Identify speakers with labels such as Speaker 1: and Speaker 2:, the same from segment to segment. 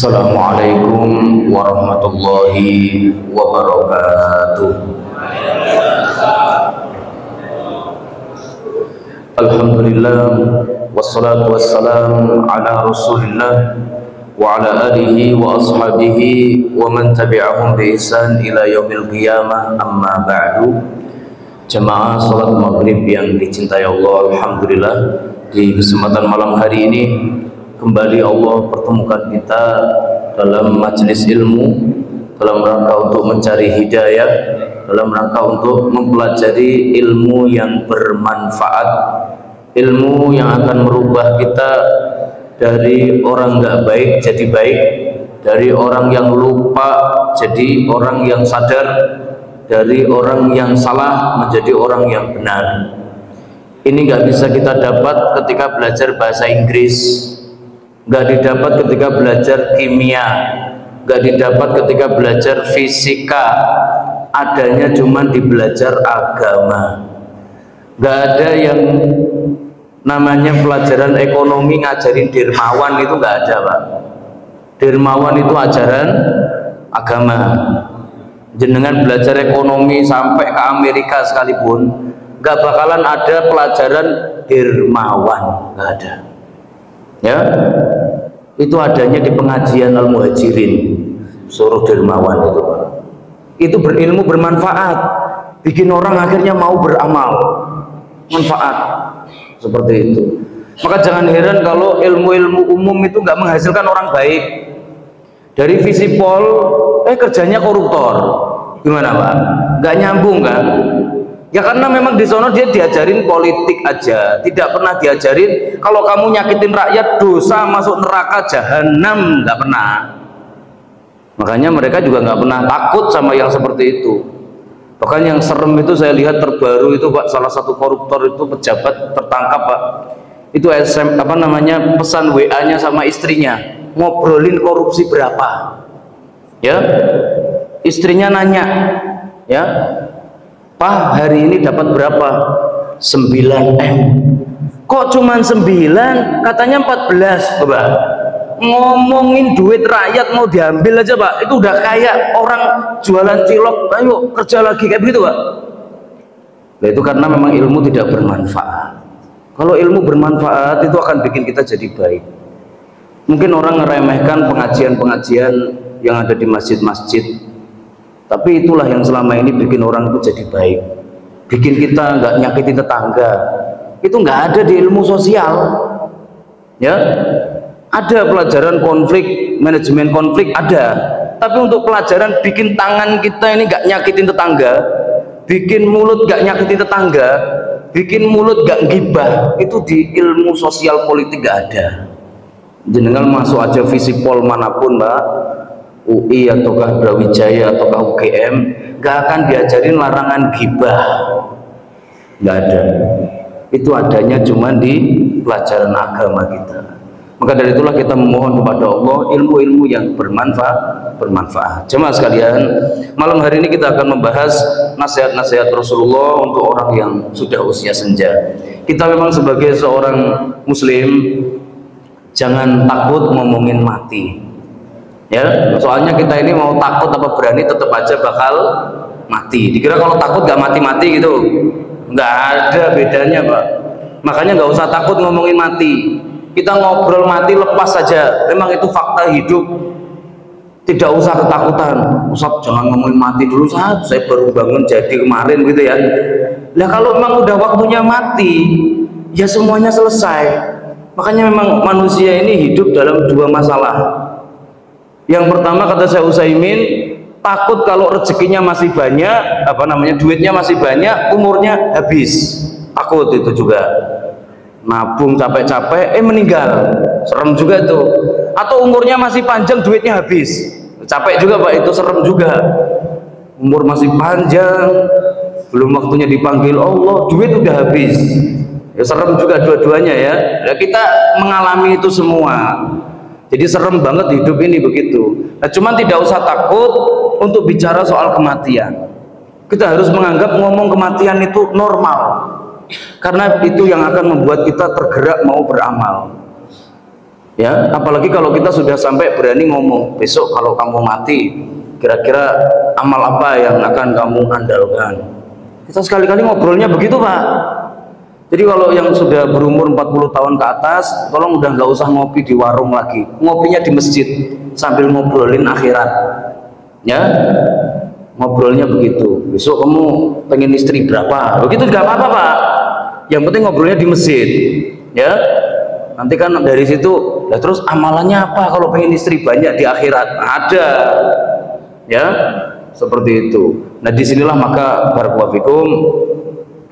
Speaker 1: Assalamualaikum warahmatullahi wabarakatuh. Alhamdulillah wassalatu wassalam ala rasulillah wa ala alihi wa ashabihi wa man tabi'ahum bi ihsan ila yaumil qiyamah, amma ba'du. Jemaah salat maghrib yang dicintai Allah, alhamdulillah di kesempatan malam hari ini kembali Allah pertemukan kita dalam majelis ilmu, dalam rangka untuk mencari hidayah, dalam rangka untuk mempelajari ilmu yang bermanfaat, ilmu yang akan merubah kita dari orang nggak baik jadi baik, dari orang yang lupa jadi orang yang sadar, dari orang yang salah menjadi orang yang benar. Ini nggak bisa kita dapat ketika belajar bahasa Inggris, nggak didapat ketika belajar kimia, nggak didapat ketika belajar fisika. Adanya cuma di belajar agama. Nggak ada yang namanya pelajaran ekonomi ngajarin dermawan, itu nggak ada, Pak. Dermawan itu ajaran agama. Jenengan belajar ekonomi sampai ke Amerika sekalipun nggak bakalan ada pelajaran dermawan, nggak ada. Ya, itu adanya di pengajian Al-Muhajirin, suruh dermawan itu, Pak. Itu berilmu bermanfaat, bikin orang akhirnya mau beramal, manfaat seperti itu. Maka jangan heran kalau ilmu-ilmu umum itu nggak menghasilkan orang baik. Dari visipol, kerjanya koruptor, gimana, Pak? Nggak nyambung kan? Ya karena memang di sana dia diajarin politik aja, tidak pernah diajarin kalau kamu nyakitin rakyat dosa masuk neraka jahanam, nggak pernah. Makanya mereka juga nggak pernah takut sama yang seperti itu. Bahkan yang serem itu saya lihat terbaru itu, Pak, salah satu koruptor itu pejabat tertangkap, Pak. Itu pesan WA-nya sama istrinya, ngobrolin korupsi berapa. Ya, istrinya nanya, ya, Pak, hari ini dapat berapa? 9M. Kok cuman 9? Katanya 14, Coba. Ngomongin duit rakyat mau diambil aja, Pak. Itu udah kayak orang jualan cilok, ayo kerja lagi, kayak begitu, Pak. Nah, itu karena memang ilmu tidak bermanfaat. Kalau ilmu bermanfaat itu akan bikin kita jadi baik. Mungkin orang ngeremehkan pengajian-pengajian yang ada di masjid-masjid, tapi itulah yang selama ini bikin orang itu jadi baik, bikin kita nggak nyakitin tetangga. Itu nggak ada di ilmu sosial. Ya, ada pelajaran konflik, manajemen konflik ada, tapi untuk pelajaran bikin tangan kita ini nggak nyakitin tetangga, bikin mulut nggak nyakitin tetangga, bikin mulut nggak gibah, itu di ilmu sosial politik nggak ada. Jenengan masuk aja visipol manapun, Mbak, UI ataukah Brawijaya ataukah UGM, nggak akan diajarin larangan gibah, nggak ada. Itu adanya cuma di pelajaran agama kita. Maka dari itulah kita memohon kepada Allah ilmu-ilmu yang bermanfaat. Jemaah sekalian, malam hari ini kita akan membahas nasihat-nasihat Rasulullah untuk orang yang sudah usia senja. Kita memang sebagai seorang muslim jangan takut ngomongin mati. Ya, soalnya kita ini mau takut apa berani tetap aja bakal mati. Dikira kalau takut gak mati-mati gitu, nggak ada bedanya, Pak. Makanya nggak usah takut ngomongin mati. Kita ngobrol mati lepas saja. Memang itu fakta hidup. Tidak usah ketakutan. Ustaz, jangan ngomongin mati dulu, Ustaz. Saya baru bangun jadi kemarin gitu ya. Nah, kalau memang udah waktunya mati, ya semuanya selesai. Makanya memang manusia ini hidup dalam dua masalah. Yang pertama, kata Syekh Utsaimin, takut kalau rezekinya masih banyak, duitnya masih banyak, umurnya habis. Takut itu juga. Nabung capek-capek, meninggal. Serem juga itu. Atau umurnya masih panjang, duitnya habis. Capek juga, Pak, itu serem juga. Umur masih panjang, belum waktunya dipanggil Allah, duit udah habis. Ya serem juga dua-duanya ya. Nah, kita mengalami itu semua. Jadi serem banget hidup ini begitu. Nah, cuman tidak usah takut untuk bicara soal kematian. Kita harus menganggap ngomong kematian itu normal. Karena itu yang akan membuat kita tergerak mau beramal. Ya, apalagi kalau kita sudah sampai berani ngomong, besok kalau kamu mati, kira-kira amal apa yang akan kamu andalkan. Kita sekali-kali ngobrolnya begitu, Pak. Jadi kalau yang sudah berumur 40 tahun ke atas, tolong udah nggak usah ngopi di warung lagi, ngopinya di masjid sambil ngobrolin akhirat. Ya, ngobrolnya begitu. Besok kamu pengen istri berapa? Begitu nggak apa-apa, Pak. Yang penting ngobrolnya di masjid. Ya, nanti kan dari situ, ya terus amalannya apa kalau pengen istri banyak di akhirat? Ada. Ya, seperti itu. Nah, disinilah maka barakallahu fikum,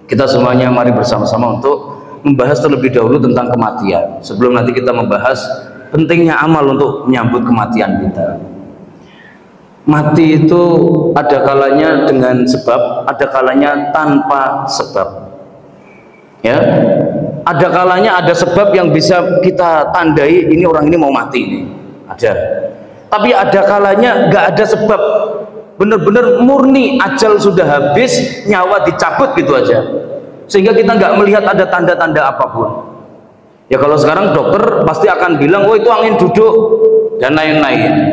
Speaker 1: kita semuanya mari bersama-sama untuk membahas terlebih dahulu tentang kematian sebelum nanti kita membahas pentingnya amal untuk menyambut kematian kita. Mati itu ada kalanya dengan sebab, ada kalanya tanpa sebab. Ya, ada kalanya ada sebab yang bisa kita tandai ini orang ini mau mati ini. Ada. Tapi ada kalanya nggak ada sebab. Benar-benar murni ajal sudah habis, nyawa dicabut gitu aja, sehingga kita nggak melihat ada tanda-tanda apapun. Ya kalau sekarang dokter pasti akan bilang, oh itu angin duduk dan lain-lain.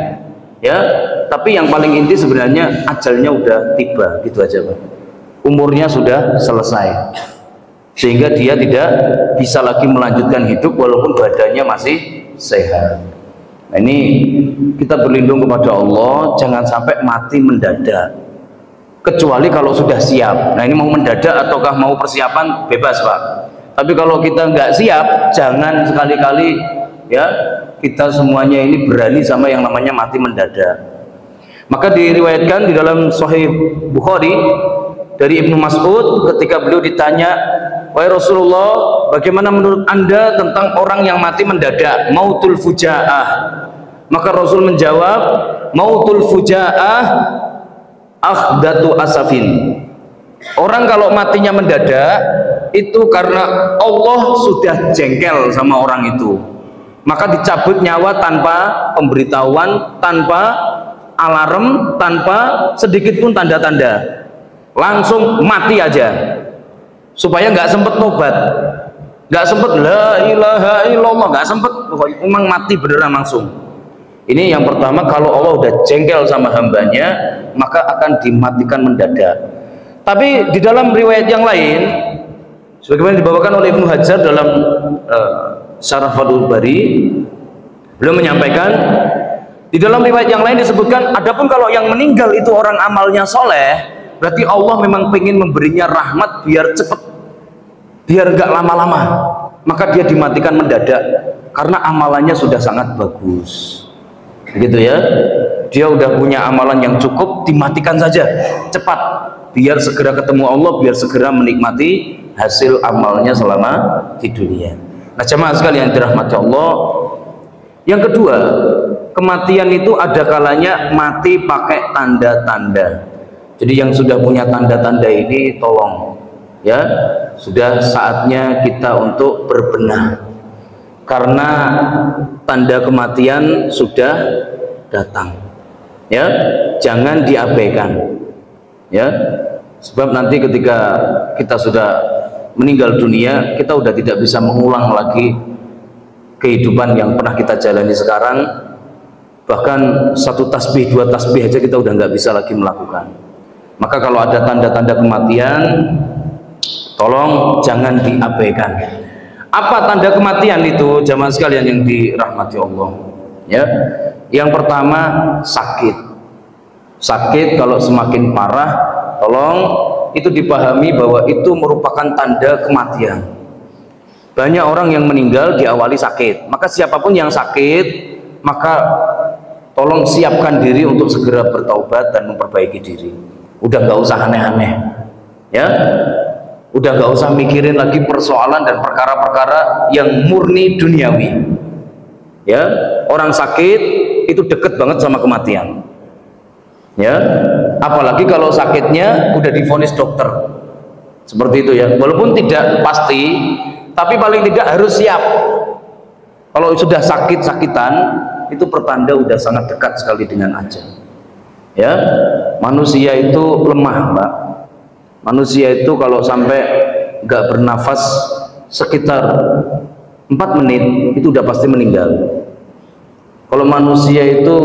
Speaker 1: Ya, tapi yang paling inti sebenarnya ajalnya udah tiba gitu aja, Pak. Umurnya sudah selesai, sehingga dia tidak bisa lagi melanjutkan hidup walaupun badannya masih sehat. Nah, ini kita berlindung kepada Allah, jangan sampai mati mendadak, kecuali kalau sudah siap. Nah, ini mau mendadak ataukah mau persiapan bebas, Pak. Tapi kalau kita nggak siap, jangan sekali-kali ya kita semuanya ini berani sama yang namanya mati mendadak. Maka diriwayatkan di dalam Sahih Bukhari dari Ibnu Mas'ud ketika beliau ditanya, wahai Rasulullah, bagaimana menurut Anda tentang orang yang mati mendadak, mautul fujaah? Maka Rasul menjawab, mautul fujaah akhdatu asafin. Orang kalau matinya mendadak itu karena Allah sudah jengkel sama orang itu, maka dicabut nyawa tanpa pemberitahuan, tanpa alarm, tanpa sedikit pun tanda-tanda, langsung mati aja, supaya nggak sempet tobat, nggak sempet la ilaha illallah, nggak sempet, memang mati beneran langsung. Ini yang pertama, kalau Allah udah jengkel sama hambanya maka akan dimatikan mendadak. Tapi di dalam riwayat yang lain, sebagaimana dibawakan oleh Ibnu Hajar dalam Syarah Fathul Bari, beliau menyampaikan di dalam riwayat yang lain disebutkan, adapun kalau yang meninggal itu orang amalnya soleh, berarti Allah memang pengen memberinya rahmat biar cepat, biar nggak lama-lama, maka dia dimatikan mendadak karena amalannya sudah sangat bagus. Begitu ya, dia udah punya amalan yang cukup, dimatikan saja cepat biar segera ketemu Allah, biar segera menikmati hasil amalnya selama di dunia. Nah, jemaah sekalian dirahmati Allah, yang kedua, kematian itu ada kalanya mati pakai tanda-tanda. Jadi yang sudah punya tanda-tanda ini tolong ya, sudah saatnya kita untuk berbenah, karena tanda kematian sudah datang. Ya, jangan diabaikan. Ya, sebab nanti ketika kita sudah meninggal dunia, kita udah tidak bisa mengulang lagi kehidupan yang pernah kita jalani sekarang. Bahkan satu tasbih, dua tasbih aja kita udah nggak bisa lagi melakukan. Maka kalau ada tanda-tanda kematian, tolong jangan diabaikan. Apa tanda kematian itu, jamaah sekalian yang dirahmati Allah? Ya, yang pertama sakit. Sakit kalau semakin parah, tolong itu dipahami bahwa itu merupakan tanda kematian. Banyak orang yang meninggal diawali sakit, maka siapapun yang sakit, maka tolong siapkan diri untuk segera bertaubat dan memperbaiki diri. Udah nggak usah aneh-aneh, ya. Udah nggak usah mikirin lagi persoalan dan perkara-perkara yang murni duniawi. Ya, orang sakit itu deket banget sama kematian. Ya, apalagi kalau sakitnya udah divonis dokter, seperti itu ya. Walaupun tidak pasti, tapi paling tidak harus siap. Kalau sudah sakit-sakitan, itu pertanda udah sangat dekat sekali dengan ajal. Ya, manusia itu lemah, Mbak. Manusia itu kalau sampai nggak bernafas sekitar 4 menit itu udah pasti meninggal. Kalau manusia itu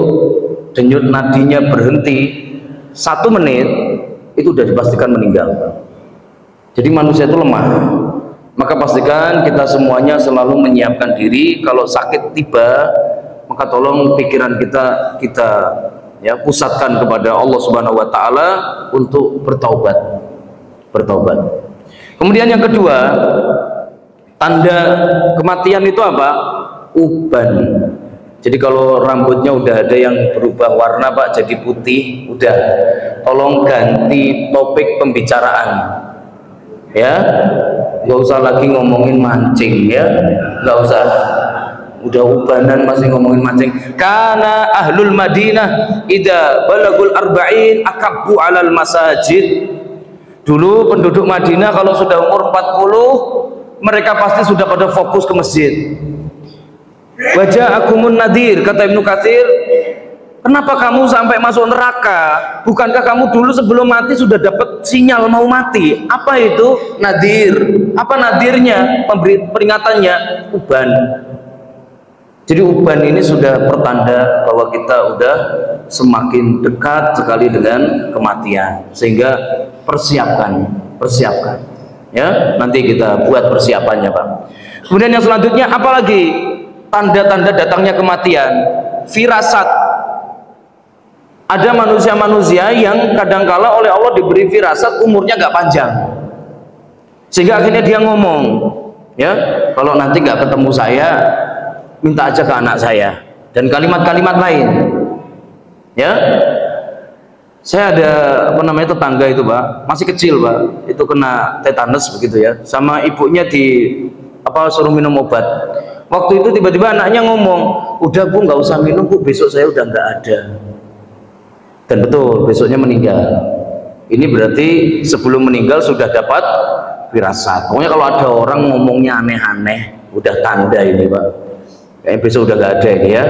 Speaker 1: denyut nadinya berhenti 1 menit, itu sudah dipastikan meninggal. Jadi manusia itu lemah. Maka pastikan kita semuanya selalu menyiapkan diri kalau sakit tiba, maka tolong pikiran kita ya pusatkan kepada Allah Subhanahu wa taala untuk bertaubat. Kemudian yang kedua, tanda kematian itu apa? Uban. Jadi kalau rambutnya udah ada yang berubah warna Pak jadi putih, udah tolong ganti topik pembicaraan. Ya, nggak usah lagi ngomongin mancing ya, nggak usah. Udah ubanan masih ngomongin mancing. Karena ahlul Madinah idza balagul arba'in akabbu 'alal masajid. Dulu penduduk Madinah kalau sudah umur 40, mereka pasti sudah pada fokus ke masjid. Waja'akumun nadir, kata Ibnu Katsir, kenapa kamu sampai masuk neraka? Bukankah kamu dulu sebelum mati sudah dapat sinyal mau mati? Apa itu? Nadir. Apa nadirnya? Peringatannya uban. Jadi uban ini sudah pertanda bahwa kita udah semakin dekat sekali dengan kematian. Sehingga persiapkan. Ya, nanti kita buat persiapannya, Pak. Kemudian yang selanjutnya apalagi? Tanda-tanda datangnya kematian, firasat. Ada manusia-manusia yang kadangkala oleh Allah diberi firasat umurnya nggak panjang, sehingga akhirnya dia ngomong, ya kalau nanti nggak ketemu saya, minta aja ke anak saya, dan kalimat-kalimat lain. Ya, saya ada tetangga itu Pak, masih kecil Pak, itu kena tetanus begitu ya, sama ibunya suruh minum obat. Waktu itu tiba-tiba anaknya ngomong, udah Bu nggak usah minum Bu, besok saya udah nggak ada. Dan betul besoknya meninggal. Ini berarti sebelum meninggal sudah dapat firasat. Pokoknya kalau ada orang ngomongnya aneh-aneh, udah tanda ini Pak, kayaknya besok udah nggak ada ini ya.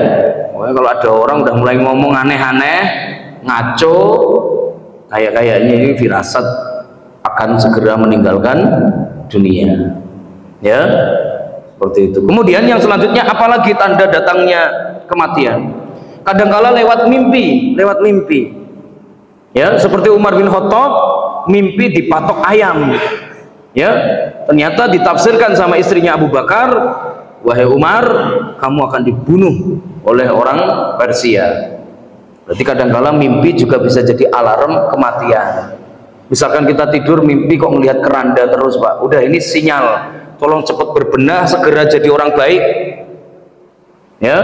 Speaker 1: Pokoknya kalau ada orang udah mulai ngomong aneh-aneh, ngaco, kayaknya ini firasat akan segera meninggalkan dunia. Ya, seperti itu. Kemudian yang selanjutnya apalagi tanda datangnya kematian? Kadangkala lewat mimpi. Ya, seperti Umar bin Khattab mimpi dipatok ayam. Ya, ternyata ditafsirkan sama istrinya Abu Bakar, wahai Umar, kamu akan dibunuh oleh orang Persia. Berarti kadangkala mimpi juga bisa jadi alarm kematian. Misalkan kita tidur mimpi kok melihat keranda terus Pak, udah ini sinyal, tolong cepat berbenah, segera jadi orang baik. Ya,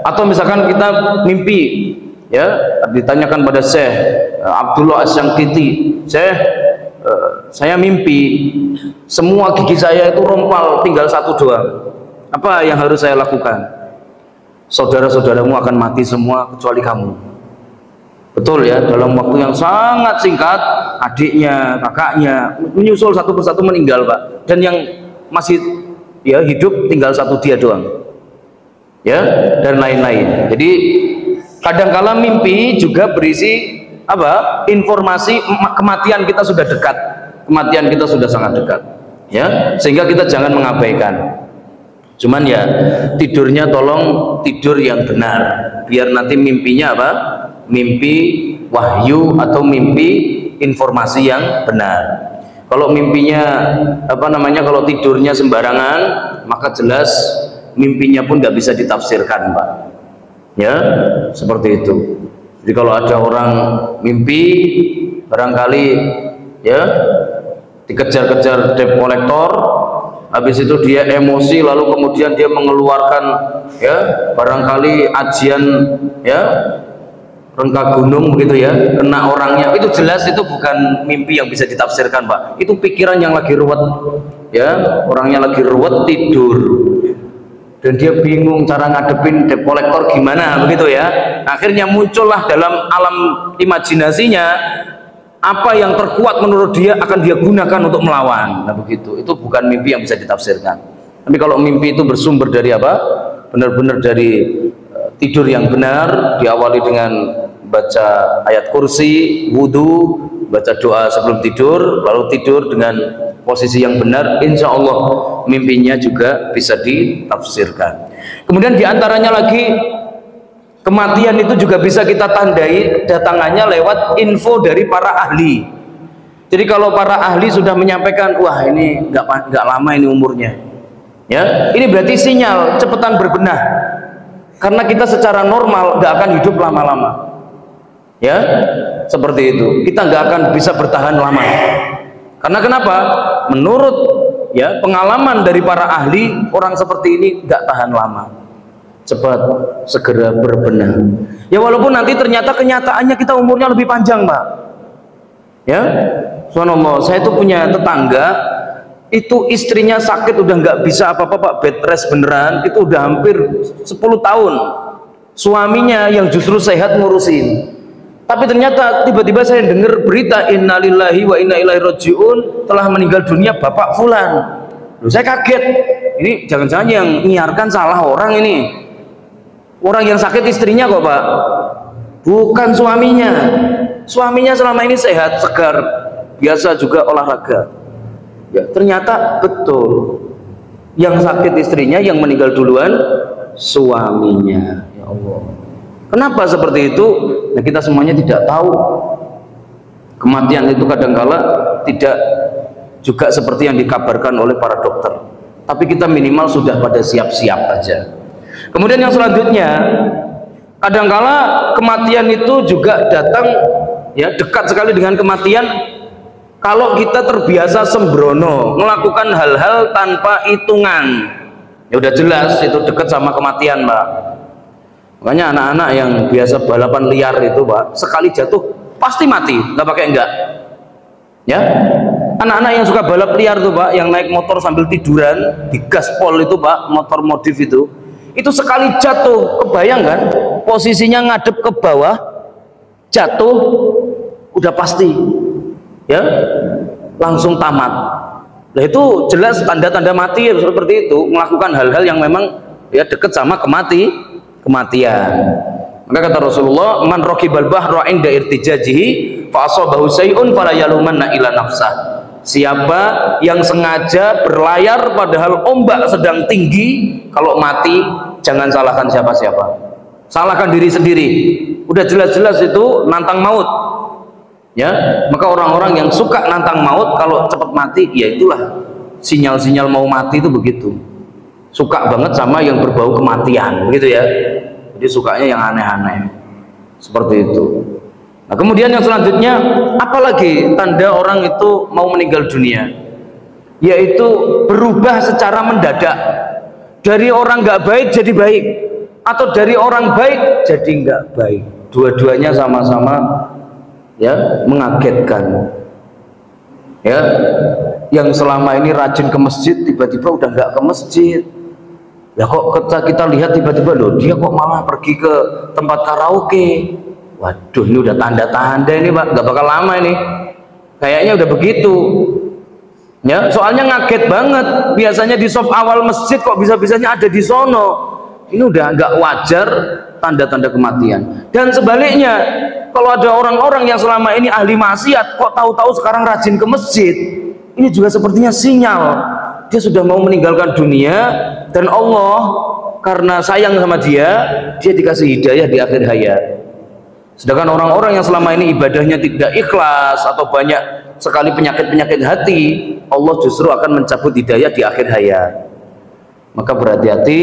Speaker 1: atau misalkan kita mimpi, ya ditanyakan pada Syekh Abdullah As-Syangkiti, Syekh, saya mimpi semua gigi saya itu rompal, tinggal 1 doang. Apa yang harus saya lakukan? Saudara-saudaramu akan mati semua kecuali kamu. Betul ya, dalam waktu yang sangat singkat adiknya, kakaknya menyusul satu persatu meninggal Pak, dan yang masih ya hidup tinggal 1 dia doang. Ya, dan lain-lain. Jadi kadangkala mimpi juga berisi apa? Informasi kematian kita sudah dekat. Kematian kita sudah sangat dekat. Ya, sehingga kita jangan mengabaikan. Cuman ya tidurnya tolong tidur yang benar, biar nanti mimpinya apa? Mimpi wahyu atau mimpi informasi yang benar. Kalau mimpinya kalau tidurnya sembarangan, maka jelas mimpinya pun nggak bisa ditafsirkan Pak. Ya, seperti itu. Jadi kalau ada orang mimpi barangkali ya dikejar-kejar debt collector, habis itu dia emosi, lalu kemudian dia mengeluarkan ya barangkali ajian ya rengka gunung begitu ya, kena orangnya, itu jelas itu bukan mimpi yang bisa ditafsirkan Pak, itu pikiran yang lagi ruwet ya, orangnya lagi ruwet tidur dan dia bingung cara ngadepin debt collector gimana begitu ya, akhirnya muncullah dalam alam imajinasinya apa yang terkuat menurut dia akan dia gunakan untuk melawan. Nah begitu, itu bukan mimpi yang bisa ditafsirkan. Tapi kalau mimpi itu bersumber dari apa? Benar-benar dari tidur yang benar, diawali dengan baca ayat kursi, wudhu, baca doa sebelum tidur, lalu tidur dengan posisi yang benar, insya Allah mimpinya juga bisa ditafsirkan. Kemudian diantaranya lagi Kematian itu juga bisa kita tandai datangannya lewat info dari para ahli. Jadi kalau para ahli sudah menyampaikan, wah ini nggak lama ini umurnya, ya, ini berarti sinyal cepetan berbenah. Karena kita secara normal nggak akan hidup lama-lama, ya, seperti itu. Kita nggak akan bisa bertahan lama. Karena kenapa? Menurut ya pengalaman dari para ahli, orang seperti ini nggak tahan lama. Cepat segera berbenah. Ya walaupun nanti ternyata kenyataannya kita umurnya lebih panjang, Pak. Ya, subhanallah. Saya itu punya tetangga, itu istrinya sakit udah nggak bisa apa-apa, Pak, bed rest beneran. Itu udah hampir 10 tahun. Suaminya yang justru sehat ngurusin. Tapi ternyata tiba-tiba saya dengar berita innalillahi wa inna ilaihi rajiun, telah meninggal dunia Bapak Fulan. Loh, saya kaget. Ini jangan-jangan yang nyiarkan salah orang ini. Orang yang sakit istrinya kok, Pak, bukan suaminya. Suaminya selama ini sehat, segar, biasa juga olahraga. Ya, ternyata betul yang sakit istrinya, yang meninggal duluan suaminya. Ya Allah, kenapa seperti itu? Nah, kita semuanya tidak tahu. Kematian itu kadangkala tidak juga seperti yang dikabarkan oleh para dokter, tapi kita minimal sudah pada siap-siap aja. Kemudian yang selanjutnya, kadangkala kematian itu juga datang ya dekat sekali dengan kematian kalau kita terbiasa sembrono melakukan hal-hal tanpa hitungan. Ya udah jelas itu dekat sama kematian, Pak. Makanya anak-anak yang biasa balapan liar itu, Pak, sekali jatuh pasti mati, nggak pakai enggak. Ya, anak-anak yang suka balap liar tuh, Pak, yang naik motor sambil tiduran di gaspol itu, Pak, motor modif itu sekali jatuh, kebayang kan posisinya ngadep ke bawah, jatuh udah pasti ya langsung tamat. Nah itu jelas tanda-tanda mati ya, seperti itu, melakukan hal-hal yang memang ya dekat sama kematian. Maka kata Rasulullah, man raqibal bahra inda irtijajihi fa asabahu say'un fala yalumanna ila nafsah. Siapa yang sengaja berlayar padahal ombak sedang tinggi, kalau mati jangan salahkan siapa-siapa, salahkan diri sendiri. Udah jelas-jelas itu nantang maut, ya. Maka orang-orang yang suka nantang maut kalau cepat mati, ya itulah sinyal-sinyal mau mati itu begitu. Suka banget sama yang berbau kematian, begitu ya. Jadi sukanya yang aneh-aneh seperti itu. Nah, kemudian yang selanjutnya, apalagi tanda orang itu mau meninggal dunia, yaitu berubah secara mendadak, dari orang nggak baik jadi baik, atau dari orang baik jadi nggak baik. Dua-duanya sama-sama ya mengagetkan. Ya, yang selama ini rajin ke masjid tiba-tiba udah nggak ke masjid. Ya kok kita lihat tiba-tiba loh dia kok malah pergi ke tempat karaoke. Waduh, ini udah tanda-tanda ini, Pak, nggak bakal lama ini, kayaknya udah begitu ya. Soalnya ngaget banget, biasanya di soft awal masjid kok bisa-bisanya ada di sono. Ini udah nggak wajar, tanda-tanda kematian. Dan sebaliknya, kalau ada orang-orang yang selama ini ahli maksiat kok tahu-tahu sekarang rajin ke masjid, ini juga sepertinya sinyal dia sudah mau meninggalkan dunia, dan Allah karena sayang sama dia dikasih hidayah di akhir hayat. Sedangkan orang-orang yang selama ini ibadahnya tidak ikhlas atau banyak sekali penyakit-penyakit hati, Allah justru akan mencabut hidayah di akhir hayat. Maka berhati-hati,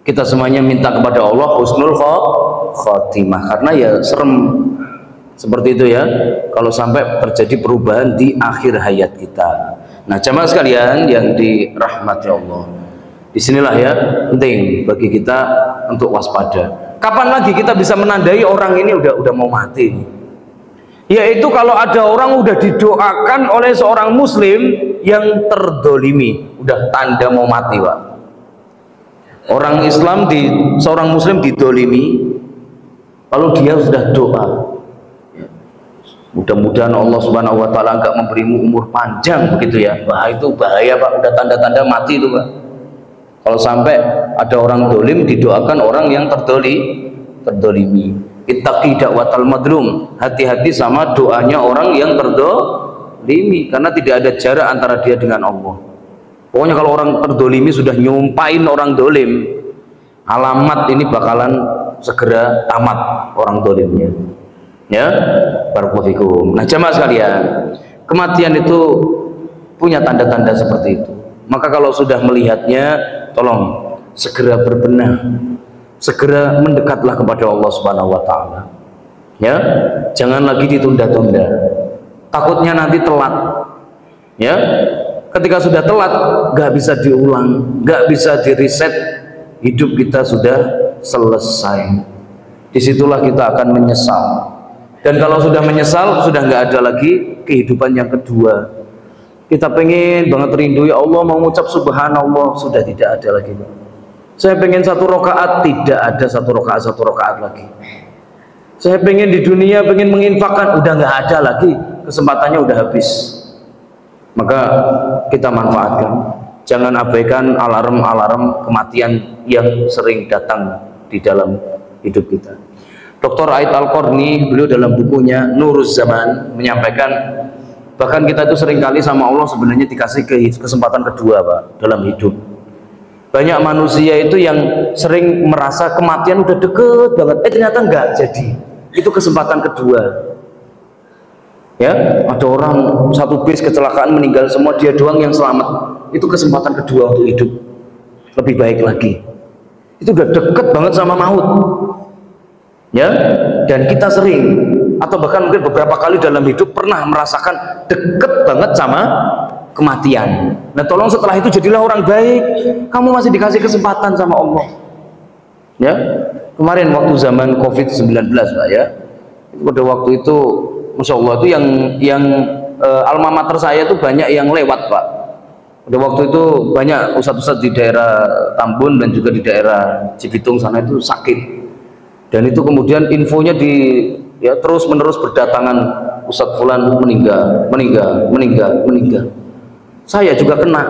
Speaker 1: kita semuanya minta kepada Allah husnul khotimah, karena ya serem seperti itu ya kalau sampai terjadi perubahan di akhir hayat kita. Nah, jamaah sekalian yang dirahmati Allah, disinilah ya penting bagi kita untuk waspada. Kapan lagi kita bisa menandai orang ini udah mau mati? Yaitu kalau ada orang udah didoakan oleh seorang muslim yang terdolimi, udah tanda mau mati, Pak. Orang Islam seorang muslim didolimi, lalu dia sudah doa, mudah-mudahan Allah Subhanahu wa ta'ala enggak memberimu umur panjang, begitu ya. Wah, itu bahaya, Pak, udah tanda-tanda mati itu, Pak. Kalau sampai ada orang dolim didoakan orang yang terdolimi. Ittaqi da'watal madlum, hati-hati sama doanya orang yang terdolimi, karena tidak ada jarak antara dia dengan Allah. Pokoknya kalau orang terdolimi sudah nyumpain orang dolim, alamat ini bakalan segera tamat orang dolimnya. Ya, barakallahu fikum. Nah, jamaah sekalian, kematian itu punya tanda-tanda seperti itu. Maka kalau sudah melihatnya, tolong segera berbenah, segera mendekatlah kepada Allah Subhanahu wa taala. Ya, jangan lagi ditunda-tunda. Takutnya nanti telat. Ya, ketika sudah telat, nggak bisa diulang, nggak bisa direset, hidup kita sudah selesai. Disitulah kita akan menyesal. Dan kalau sudah menyesal, sudah nggak ada lagi kehidupan yang kedua. Kita pengen banget rindu, ya Allah mau mengucap subhanallah, sudah tidak ada lagi. Saya pengen 1 rakaat, tidak ada 1 rakaat lagi. Saya pengen di dunia, pengen menginfakkan, udah nggak ada lagi, kesempatannya udah habis. Maka kita manfaatkan, jangan abaikan alarm-alarm kematian yang sering datang di dalam hidup kita. Dr. Aid Al-Qarni, beliau dalam bukunya Nuruz Zaman menyampaikan, bahkan kita itu seringkali sama Allah sebenarnya dikasih kesempatan kedua, Pak, dalam hidup. Banyak manusia itu yang sering merasa kematian udah deket banget, ternyata enggak jadi. Itu kesempatan kedua. Ya, ada orang satu bis kecelakaan meninggal semua, dia doang yang selamat. Itu kesempatan kedua untuk hidup lebih baik lagi. Itu udah deket banget sama maut. Ya, dan kita sering atau bahkan mungkin beberapa kali dalam hidup pernah merasakan deket banget sama kematian. Nah, tolong setelah itu jadilah orang baik. Kamu masih dikasih kesempatan sama Allah. Ya, kemarin waktu zaman COVID-19, Pak, ya, pada waktu itu Masya Allah itu yang alma mater saya itu banyak yang lewat, Pak. Pada waktu itu banyak ustadz-ustadz di daerah Tambun dan juga di daerah Cibitung sana itu sakit. Dan itu kemudian infonya terus menerus berdatangan, Ustadz Fulan meninggal. Saya juga kena.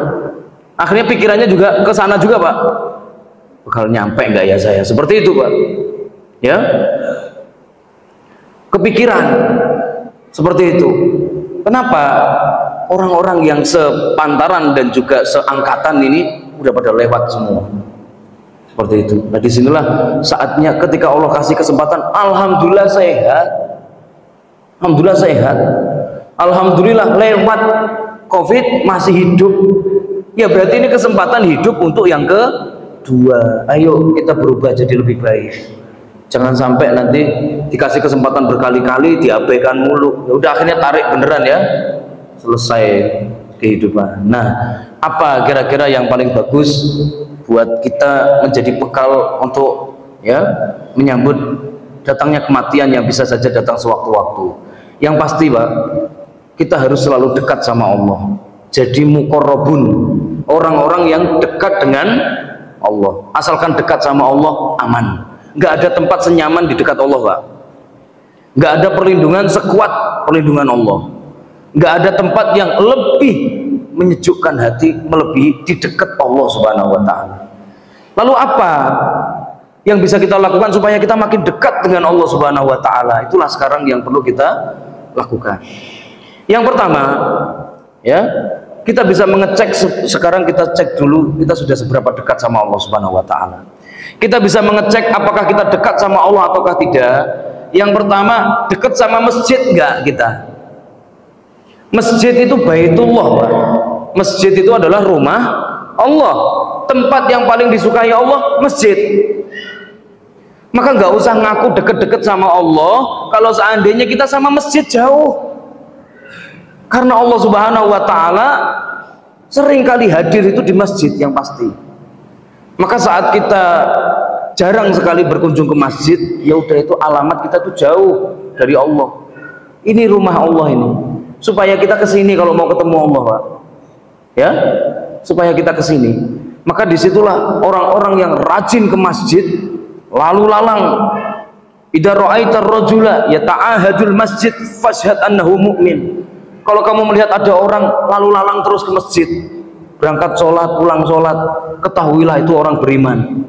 Speaker 1: Akhirnya pikirannya juga ke sana juga, Pak. Bakal nyampe nggak ya saya? Seperti itu, Pak. Ya. Kepikiran seperti itu. Kenapa orang-orang yang sepantaran dan juga seangkatan ini udah pada lewat semua? Seperti itu. Nah, disinilah saatnya ketika Allah kasih kesempatan, alhamdulillah sehat, alhamdulillah lewat COVID masih hidup. Ya berarti ini kesempatan hidup untuk yang kedua. Ayo kita berubah jadi lebih baik. Jangan sampai nanti dikasih kesempatan berkali-kali diabaikan mulu. Ya udah akhirnya tarik beneran ya, selesai kehidupan. Nah, apa kira-kira yang paling bagus buat kita menjadi bekal untuk ya menyambut datangnya kematian yang bisa saja datang sewaktu-waktu? Yang pasti, Pak, kita harus selalu dekat sama Allah. Jadi muqarrabun, orang-orang yang dekat dengan Allah. Asalkan dekat sama Allah, aman. Nggak ada tempat senyaman di dekat Allah, Pak. Nggak ada perlindungan sekuat perlindungan Allah. Nggak ada tempat yang lebih menyejukkan hati melebihi di dekat Allah Subhanahu wa taala. Lalu apa yang bisa kita lakukan supaya kita makin dekat dengan Allah Subhanahu wa taala? Itulah sekarang yang perlu kita lakukan. Yang pertama, ya, kita bisa mengecek sekarang, kita cek dulu kita sudah seberapa dekat sama Allah Subhanahu wa taala. Kita bisa mengecek apakah kita dekat sama Allah ataukah tidak. Yang pertama, dekat sama masjid enggak kita? Masjid itu Baitullah, Pak. Masjid itu adalah rumah Allah, tempat yang paling disukai Allah, masjid. Maka nggak usah ngaku deket-deket sama Allah kalau seandainya kita sama masjid jauh. Karena Allah Subhanahu wa taala seringkali hadir itu di masjid yang pasti. Maka saat kita jarang sekali berkunjung ke masjid, ya udah itu alamat kita tuh jauh dari Allah. Ini rumah Allah ini. Supaya kita kesini kalau mau ketemu Allah, Pak. Ya, supaya kita kesini. Maka disitulah orang-orang yang rajin ke masjid, lalu lalang. Idza ra'aitar rajula yata'ahadul masjid fashhad annahu mu'min. Kalau kamu melihat ada orang lalu lalang terus ke masjid, berangkat sholat, pulang sholat, ketahuilah itu orang beriman.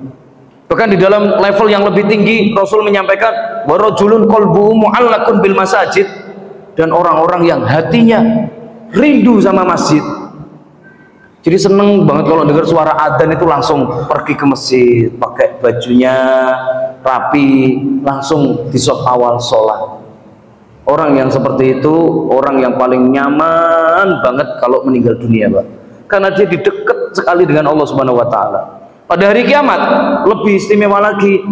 Speaker 1: Bahkan di dalam level yang lebih tinggi, Rasul menyampaikan wa rajulun qalbuhu mu'allaqun bil masajid, dan orang-orang yang hatinya rindu sama masjid. Jadi seneng banget kalau dengar suara adzan itu langsung pergi ke masjid, pakai bajunya rapi, langsung di saf awal sholat. Orang yang seperti itu orang yang paling nyaman banget kalau meninggal dunia, Pak. Karena dia didekat sekali dengan Allah Subhanahu wa taala. Pada hari kiamat lebih istimewa lagi.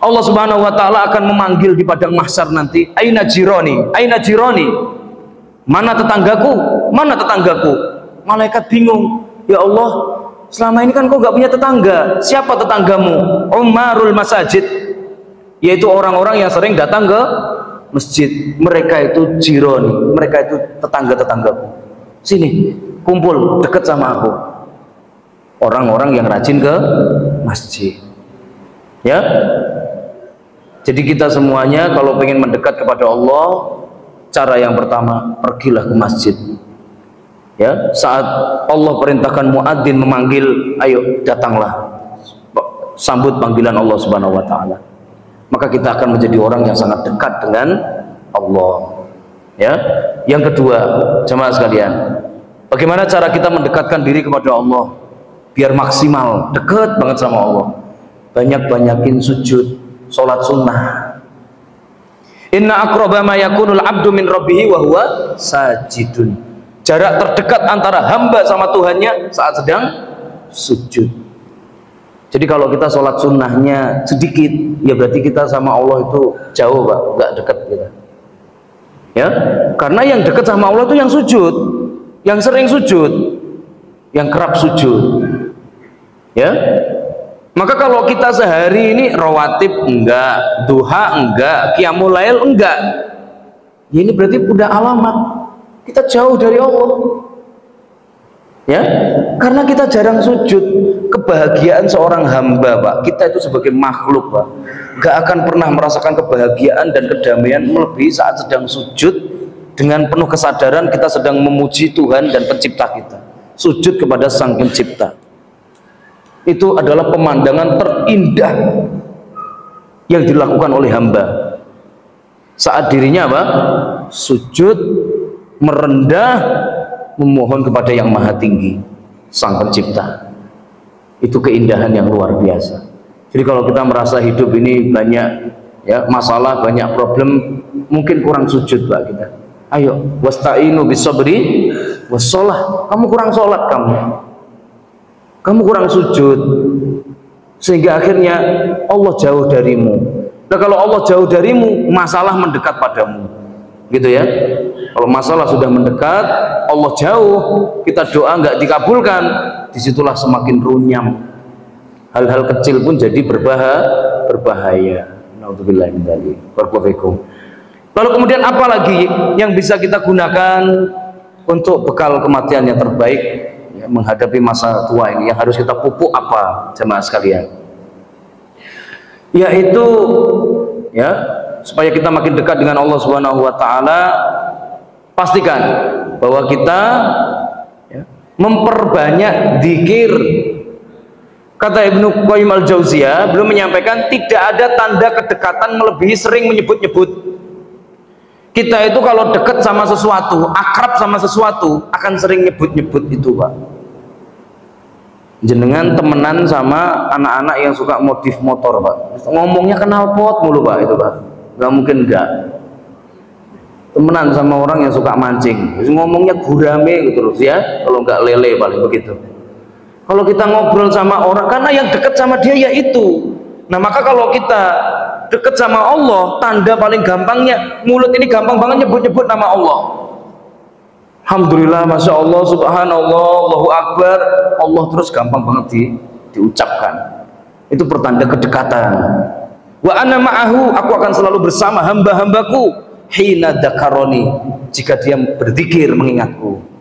Speaker 1: Allah Subhanahu wa taala akan memanggil di padang mahsyar nanti, "Aina jirani? Aina jirani?" Mana tetanggaku? Mana tetanggaku? Malaikat bingung, ya Allah, selama ini kan kau gak punya tetangga. Siapa tetanggamu? Umarul masajid, yaitu orang-orang yang sering datang ke masjid. Mereka itu jironi, mereka itu tetangga-tetanggaku. Sini, kumpul dekat sama aku. Orang-orang yang rajin ke masjid. Ya, jadi kita semuanya kalau ingin mendekat kepada Allah, cara yang pertama, pergilah ke masjid. Ya, saat Allah perintahkan muadzin memanggil, ayo datanglah, sambut panggilan Allah Subhanahu wa taala. Maka kita akan menjadi orang yang sangat dekat dengan Allah. Ya. Yang kedua, jemaah sekalian, bagaimana cara kita mendekatkan diri kepada Allah biar maksimal, dekat banget sama Allah? Banyak-banyakin sujud, sholat sunnah. Inna aqraba ma yakunul abdu min rabbih wa huwa sajidun. Jarak terdekat antara hamba sama Tuhannya saat sedang sujud. Jadi kalau kita sholat sunnahnya sedikit, ya berarti kita sama Allah itu jauh, Pak, nggak dekat kita. Ya, karena yang dekat sama Allah itu yang sujud, yang sering sujud, yang kerap sujud. Ya, maka kalau kita sehari ini rawatib enggak, duha enggak, qiyamul lail enggak, ya ini berarti udah alamat kita jauh dari Allah. Ya, karena kita jarang sujud. Kebahagiaan seorang hamba, Pak, kita itu sebagai makhluk, Pak, gak akan pernah merasakan kebahagiaan dan kedamaian melebihi saat sedang sujud dengan penuh kesadaran kita sedang memuji Tuhan dan pencipta kita. Sujud kepada Sang Pencipta itu adalah pemandangan terindah yang dilakukan oleh hamba saat dirinya apa? Sujud, merendah, memohon kepada yang maha tinggi, Sang Pencipta. Itu keindahan yang luar biasa. Jadi kalau kita merasa hidup ini banyak ya masalah, banyak problem, mungkin kurang sujud, Pak, kita. Ayo, wasta'inu bisabri wassalah. Kamu kurang sholat, kamu kurang sujud, sehingga akhirnya Allah jauh darimu. Nah, kalau Allah jauh darimu, masalah mendekat padamu, gitu ya. Kalau masalah sudah mendekat, Allah jauh, kita doa nggak dikabulkan, disitulah semakin runyam. Hal-hal kecil pun jadi berbahaya. Naudzubillah min dzalik. Barakallahu. Lalu kemudian apa lagi yang bisa kita gunakan untuk bekal kematian yang terbaik ya, menghadapi masa tua ini? Yang harus kita pupuk apa, jemaah sekalian? Yaitu ya, supaya kita makin dekat dengan Allah Subhanahu wa taala, pastikan bahwa kita ya, memperbanyak dzikir. Kata Ibnu Qayyim al-Jauziyah, belum menyampaikan tidak ada tanda kedekatan melebihi sering menyebut-nyebut. Kita itu kalau dekat sama sesuatu, akrab sama sesuatu, akan sering nyebut-nyebut itu, Pak. Jenengan temenan sama anak-anak yang suka modif motor, Pak. Ngomongnya knalpot mulu, Pak, itu, Pak. Nggak mungkin enggak. Temenan sama orang yang suka mancing, ngomongnya gurame gitu terus ya, kalau nggak lele paling begitu. Kalau kita ngobrol sama orang, karena yang dekat sama dia ya itu. Nah, maka kalau kita dekat sama Allah, tanda paling gampangnya, mulut ini gampang banget nyebut-nyebut nama Allah. Alhamdulillah, Masya Allah, Subhanallah, Allahu Akbar, Allah terus gampang banget diucapkan. Itu pertanda kedekatan. Wa ana ma'ahu, aku akan selalu bersama hamba-hambaku hina dzakaroni, jika dia berzikir mengingatku.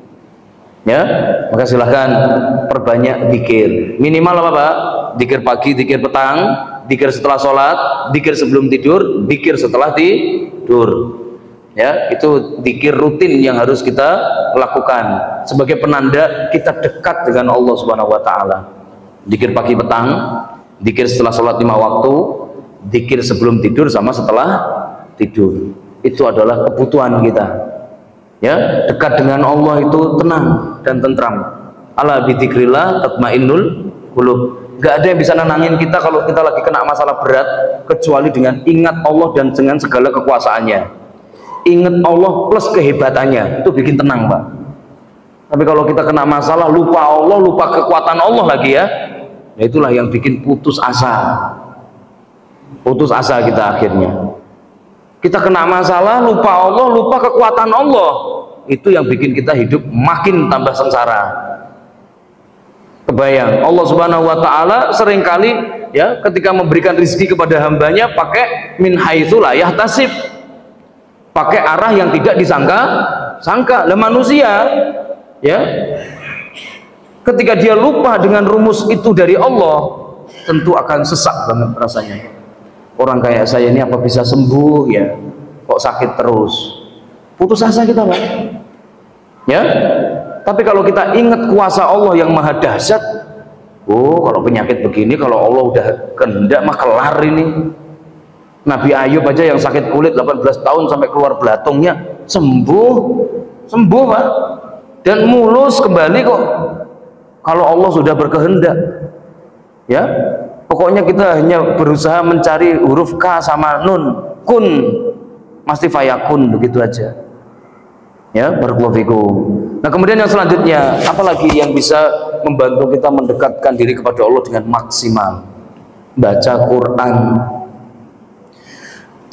Speaker 1: Ya, maka silahkan perbanyak zikir. Minimal apa, Pak? Zikir pagi, zikir petang, zikir setelah sholat, zikir sebelum tidur, zikir setelah tidur. Ya, itu zikir rutin yang harus kita lakukan sebagai penanda kita dekat dengan Allah Subhanahu wa taala. Zikir pagi petang, zikir setelah sholat 5 waktu, zikir sebelum tidur sama setelah tidur. Itu adalah kebutuhan kita. Ya, dekat dengan Allah itu tenang dan tentram. Ala bidzikrillah tatmainnul qulub. Enggak ada yang bisa nenangin kita kalau kita lagi kena masalah berat kecuali dengan ingat Allah dan dengan segala kekuasaannya. Ingat Allah plus kehebatannya, itu bikin tenang, Pak. Tapi kalau kita kena masalah lupa Allah, lupa kekuatan Allah lagi ya, nah itulah yang bikin putus asa. Putus asa kita akhirnya. Kita kena masalah, lupa Allah, lupa kekuatan Allah. Itu yang bikin kita hidup makin tambah sengsara. Kebayang, Allah Subhanahu wa taala seringkali ya ketika memberikan rezeki kepada hambanya pakai min haitsu la yahtasib. Pakai arah yang tidak disangka-sangka. Lah manusia ya ketika dia lupa dengan rumus itu dari Allah, tentu akan sesak banget rasanya. Orang kayak saya ini apa bisa sembuh ya, kok sakit terus, putus asa kita, Pak. Ya, tapi kalau kita ingat kuasa Allah yang maha dahsyat, oh kalau penyakit begini kalau Allah udah kehendak mah kelar ini. Nabi Ayub aja yang sakit kulit 18 tahun sampai keluar belatungnya sembuh, Pak, dan mulus kembali kok kalau Allah sudah berkehendak. Ya, pokoknya kita hanya berusaha mencari huruf K sama nun, kun, pasti fayakun, begitu aja. Ya, barakallahu fikum. Nah, kemudian yang selanjutnya, apalagi yang bisa membantu kita mendekatkan diri kepada Allah dengan maksimal? Baca Quran.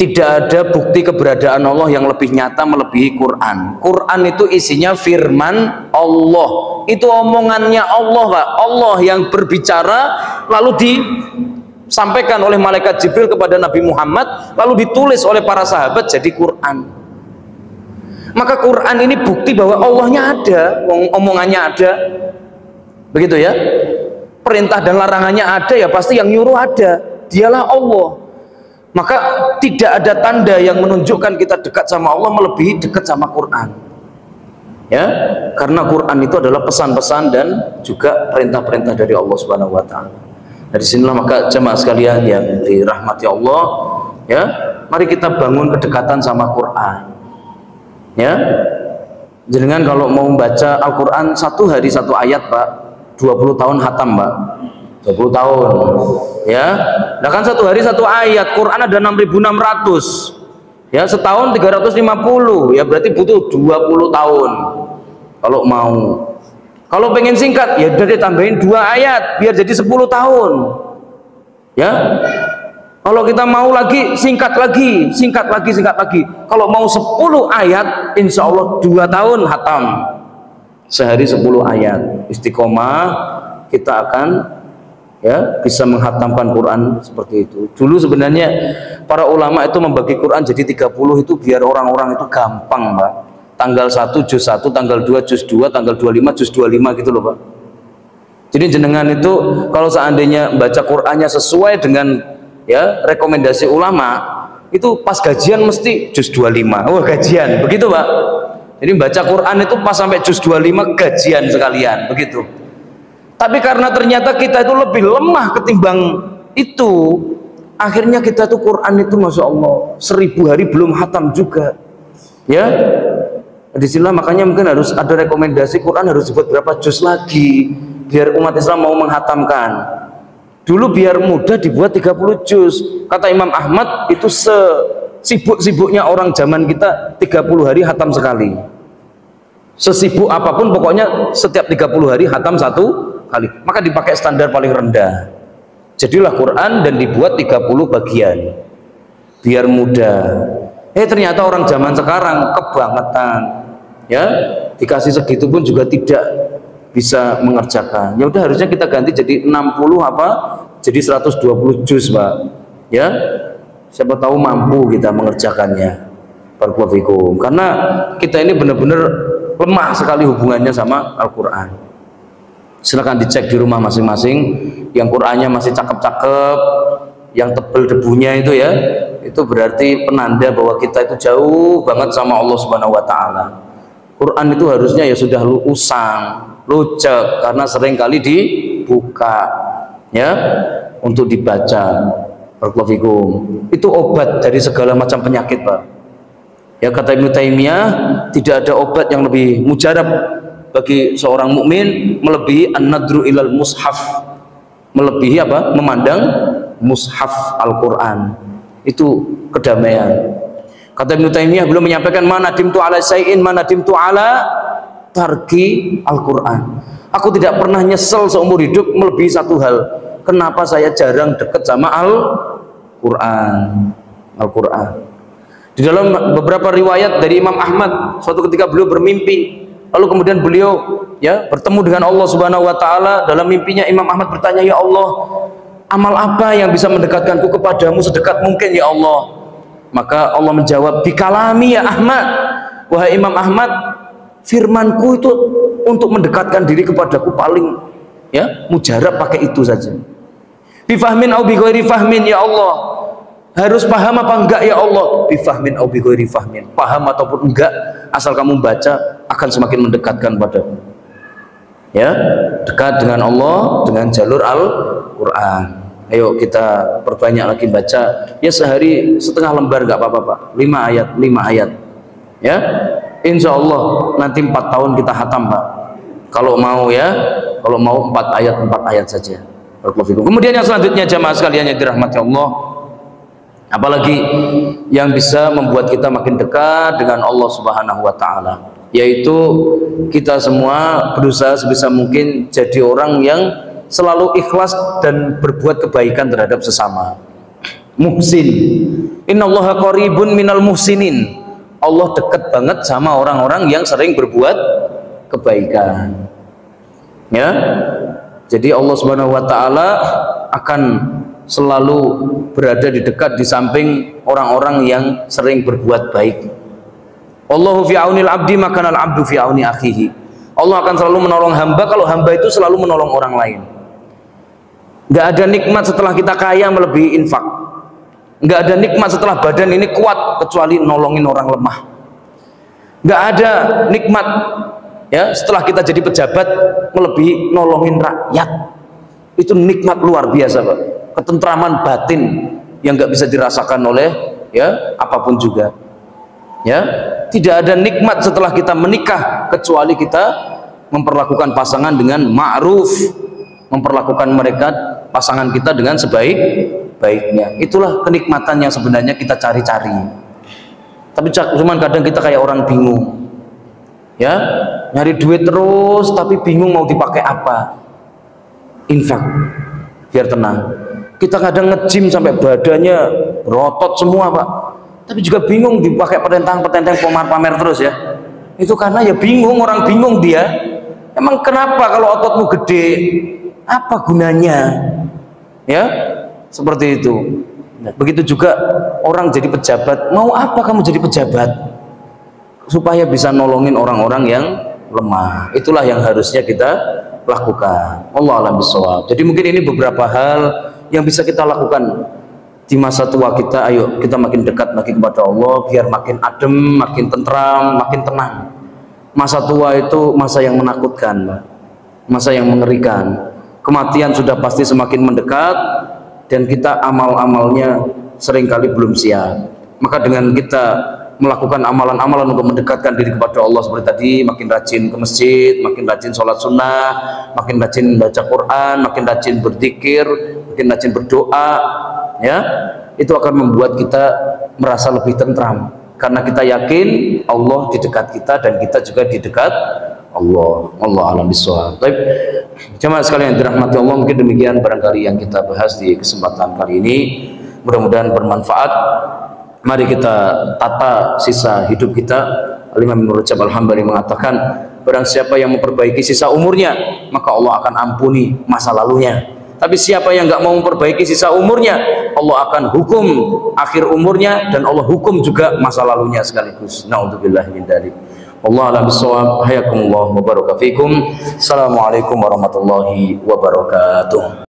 Speaker 1: Tidak ada bukti keberadaan Allah yang lebih nyata melebihi Quran. Quran itu isinya firman Allah. Itu omongannya Allah, Pak. Allah yang berbicara lalu disampaikan oleh malaikat Jibril kepada Nabi Muhammad, lalu ditulis oleh para sahabat jadi Quran. Maka Quran ini bukti bahwa Allahnya ada, omongannya ada. Begitu ya. Perintah dan larangannya ada, ya pasti yang nyuruh ada. Dialah Allah. Maka tidak ada tanda yang menunjukkan kita dekat sama Allah melebihi dekat sama Quran. Ya, karena Quran itu adalah pesan-pesan dan juga perintah-perintah dari Allah Subhanahu wa taala. Dari sinilah maka jemaah sekalian yang dirahmati Allah, ya, mari kita bangun kedekatan sama Quran. Ya. Jenengan kalau mau baca Al-Qur'an satu hari satu ayat, Pak, 20 tahun hatam, Pak. 20 tahun. Ya. Nah kan satu hari satu ayat, Quran ada 6.600. Ya, setahun 350. Ya berarti butuh 20 tahun. Kalau mau. Kalau pengen singkat, ya udah ditambahin 2 ayat biar jadi 10 tahun. Ya. Kalau kita mau lagi singkat lagi. Kalau mau 10 ayat, insya Allah 2 tahun hatam. Sehari 10 ayat. Istiqomah, kita akan ya bisa menghatamkan Quran seperti itu. Dulu sebenarnya para ulama itu membagi Quran jadi 30 itu biar orang-orang itu gampang, Pak. Tanggal 1 juz 1, tanggal 2 juz 2, tanggal 25 juz 25 gitu loh, Pak. Jadi jenengan itu kalau seandainya baca Qurannya sesuai dengan ya rekomendasi ulama, itu pas gajian mesti juz 25. Oh, gajian. Begitu, Pak. Jadi baca Quran itu pas sampai juz 25 gajian sekalian, begitu. Tapi karena ternyata kita itu lebih lemah ketimbang itu, akhirnya kita tuh Quran itu Masya Allah 1000 hari belum hatam juga. Ya, di sini makanya mungkin harus ada rekomendasi Quran harus dibuat berapa juz lagi biar umat Islam mau menghatamkan. Dulu biar mudah dibuat 30 juz. Kata Imam Ahmad itu sesibuk-sibuknya orang zaman kita 30 hari hatam sekali. Sesibuk apapun pokoknya setiap 30 hari hatam 1 kali. Maka dipakai standar paling rendah. Jadilah Quran dan dibuat 30 bagian. Biar mudah. Ternyata orang zaman sekarang kebangetan. Ya, dikasih segitu pun juga tidak bisa mengerjakan. Ya udah harusnya kita ganti jadi 60 apa? Jadi 120 juz, Pak. Ya. Siapa tahu mampu kita mengerjakannya. Barakallahu fikum. Karena kita ini benar-benar lemah sekali hubungannya sama Al-Qur'an. Silakan dicek di rumah masing-masing, yang Qur'annya masih cakep-cakep, yang tebel debunya itu ya, itu berarti penanda bahwa kita itu jauh banget sama Allah Subhanahu wa taala. Quran itu harusnya ya sudah usang, lucek karena sering kali dibuka ya untuk dibaca. Barakallahu fikum. Itu obat dari segala macam penyakit, Pak. Ya, kata Ibnu Taimiyah, tidak ada obat yang lebih mujarab bagi seorang mukmin melebihi an-nadru ilal mushaf, melebihi apa? Memandang mushaf Al-Qur'an. Itu kedamaian. Kata Ibnu Taimiyah, belum menyampaikan mana dimtu ala syai'in, mana dimtu ala tarki Al-Qur'an. Aku tidak pernah nyesel seumur hidup melebihi satu hal. Kenapa saya jarang dekat sama Al-Qur'an? Al-Qur'an. Di dalam beberapa riwayat dari Imam Ahmad, suatu ketika beliau bermimpi, lalu kemudian beliau ya bertemu dengan Allah Subhanahu wa taala. Dalam mimpinya Imam Ahmad bertanya, "Ya Allah, amal apa yang bisa mendekatkanku kepadamu sedekat mungkin ya Allah?" Maka Allah menjawab, "Bikalami ya Ahmad, wahai Imam Ahmad, firmanku itu untuk mendekatkan diri kepadaku paling ya mujarab, pakai itu saja. Bifahmin au bi ghairi fahmin ya Allah, harus paham apa enggak ya Allah? Bifahmin au bi ghairi fahmin, paham ataupun enggak, asal kamu baca akan semakin mendekatkan padamu." Ya, dekat dengan Allah dengan jalur Al-Qur'an. Ayo kita perbanyak lagi baca, ya sehari setengah lembar enggak apa-apa Pak, 5 ayat ya, insya Allah nanti 4 tahun kita hatam Pak, kalau mau ya, kalau mau 4 ayat saja. Kemudian yang selanjutnya jamaah sekalian yang dirahmati Allah, apalagi yang bisa membuat kita makin dekat dengan Allah Subhanahu wa taala, yaitu kita semua berusaha sebisa mungkin jadi orang yang selalu ikhlas dan berbuat kebaikan terhadap sesama. Muhsin. Innallaha qaribun minal muhsinin. Allah dekat banget sama orang-orang yang sering berbuat kebaikan. Ya. Jadi Allah Subhanahu wa taala akan selalu berada di dekat, di samping orang-orang yang sering berbuat baik. Allahu fi aunil abdi makanal abdu fi auni akhihi. Allah akan selalu menolong hamba kalau hamba itu selalu menolong orang lain. Nggak ada nikmat setelah kita kaya melebihi infak. Nggak ada nikmat setelah badan ini kuat kecuali nolongin orang lemah. Nggak ada nikmat ya setelah kita jadi pejabat melebihi nolongin rakyat. Itu nikmat luar biasa Pak, ketentraman batin yang nggak bisa dirasakan oleh ya apapun juga. Ya, tidak ada nikmat setelah kita menikah kecuali kita memperlakukan pasangan dengan ma'ruf, memperlakukan mereka pasangan kita dengan sebaik-baiknya. Itulah kenikmatan yang sebenarnya kita cari-cari. Tapi cuman kadang kita kayak orang bingung. Ya, nyari duit terus tapi bingung mau dipakai apa. Infak biar tenang. Kita kadang nge-gym sampai badannya berotot semua Pak, tapi juga bingung dipakai petentang-petentang pamer terus ya. Itu karena ya bingung, orang bingung dia. Emang kenapa kalau ototmu gede? Apa gunanya? Ya, seperti itu. Nah, begitu juga orang jadi pejabat. Mau apa kamu jadi pejabat? Supaya bisa nolongin orang-orang yang lemah. Itulah yang harusnya kita lakukan. Allah a'lam bishawab. Jadi mungkin ini beberapa hal yang bisa kita lakukan di masa tua kita. Ayo kita makin dekat lagi kepada Allah biar makin adem, makin tentram, makin tenang. Masa tua itu masa yang menakutkan, masa yang mengerikan. Kematian sudah pasti semakin mendekat dan kita amal-amalnya seringkali belum siap. Maka dengan kita melakukan amalan-amalan untuk mendekatkan diri kepada Allah seperti tadi, makin rajin ke masjid, makin rajin sholat sunnah, makin rajin baca Quran, makin rajin berzikir, makin rajin berdoa, ya, itu akan membuat kita merasa lebih tentram karena kita yakin Allah di dekat kita dan kita juga di dekat Allah. Allah a'lam bishawab. Baik, jemaah sekalian dirahmati Allah, mungkin demikian barangkali yang kita bahas di kesempatan kali ini, mudah-mudahan bermanfaat. Mari kita tata sisa hidup kita. Al-Imam Ibnu Rajab Al-Hambali mengatakan, barang siapa yang memperbaiki sisa umurnya, maka Allah akan ampuni masa lalunya. Tapi siapa yang nggak mau memperbaiki sisa umurnya, Allah akan hukum akhir umurnya dan Allah hukum juga masa lalunya sekaligus. Na'udzubillahi min dzalik. Allah a'lam bishawab. Hayakumullah wa baraka fikum. Assalamualaikum warahmatullahi wabarakatuh.